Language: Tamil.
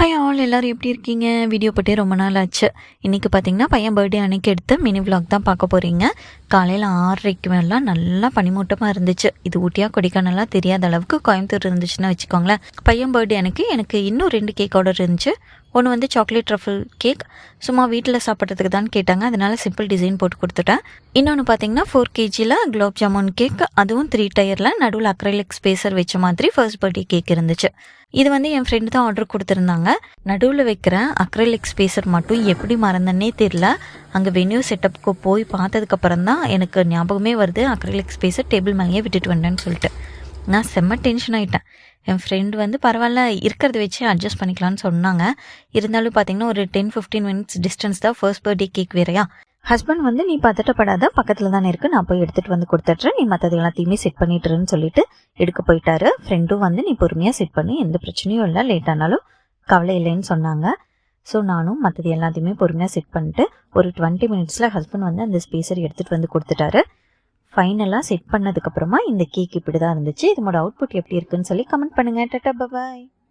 ஹாய் ஆல் எல்லோரும் எப்படி இருக்கீங்க? வீடியோ போட்டே ரொம்ப நாள் ஆச்சு. இன்றைக்கி பார்த்தீங்கன்னா பையன் பர்த்டே அன்றைக்கி எடுத்து மினி விலாக் தான் பார்க்க போகிறீங்க. காலையில் 6:30 மேலாம் நல்லா பனிமூட்டமாக இருந்துச்சு. இது ஊட்டியா கொடைக்கானலாம் தெரியாத அளவுக்கு கோயம்புத்தூர் இருந்துச்சுன்னு வச்சுக்கோங்களேன். பையன் பர்த்டே எனக்கு இன்னும் 2 கேக் ஆர்டர் இருந்துச்சு. ஒன்று வந்து சாக்லேட் ட்ரஃபிள் கேக், சும்மா வீட்டில் சாப்பிட்றதுக்கு தான் கேட்டாங்க, அதனால சிம்பிள் டிசைன் போட்டு கொடுத்துட்டேன். இன்னொன்று பார்த்தீங்கன்னா 4 kgல குலாப் ஜாமுன் கேக், அதுவும் 3 டயரில் நடுவில் அக்ரைலிக் ஸ்பேசர் வச்ச மாதிரி ஃபர்ஸ்ட் பர்த்டே கேக் இருந்துச்சு. இது வந்து என் ஃப்ரெண்டு தான் ஆர்டர் கொடுத்துருந்தாங்க. நடுவில் வைக்கிற அக்ரைலிக் ஸ்பேசர் மட்டும் எப்படி மறந்தன்னே தெரியல. அங்கே வென்யூ செட்டப்புக்கு போய் பார்த்ததுக்கப்புறம் தான் எனக்கு ஞாபகமே வருது, அக்ரைலிக் ஸ்பேசர் டேபிள் மேலேயே விட்டுட்டு வந்தேன்னு சொல்லிட்டு. நான் செம்ம டென்ஷன் ஆகிட்டேன். என் ஃப்ரெண்டு வந்து பரவாயில்ல இருக்கிறத வச்சு அட்ஜஸ்ட் பண்ணிக்கலான்னு சொன்னாங்க. இருந்தாலும் பார்த்தீங்கன்னா ஒரு 10-15 மினிட்ஸ் டிஸ்டன்ஸ் தான் ஃபர்ஸ்ட் பர்த்டே கேக் வேறையா. ஹஸ்பண்ட் வந்து நீ பதட்டப்படாத, பக்கத்தில் தானே இருக்குது, நான் போய் எடுத்துகிட்டு வந்து கொடுத்துட்றேன், நீ மற்றது எல்லாத்தையுமே செட் பண்ணிட்டுருன்னு சொல்லிட்டு எடுக்க போயிட்டாரு. ஃப்ரெண்டும் வந்து நீ பொறுமையாக செட் பண்ணி எந்த பிரச்சனையும் இல்லை, லேட் ஆனாலும் கவலை இல்லைன்னு சொன்னாங்க. ஸோ நானும் மற்றது எல்லாத்தையுமே பொறுமையாக செட் பண்ணிட்டு ஒரு 20 மினிட்ஸில் ஹஸ்பண்ட் வந்து அந்த ஸ்பேசர் எடுத்துகிட்டு வந்து கொடுத்துட்டாரு. ஃபைனலாக செட் பண்ணதுக்கப்புறமா இந்த கேக் இப்படி தான் இருந்துச்சு. இதோட அவுட்புட் எப்படி இருக்குன்னு சொல்லி கமெண்ட் பண்ணுங்கள். டாடா, பாய்.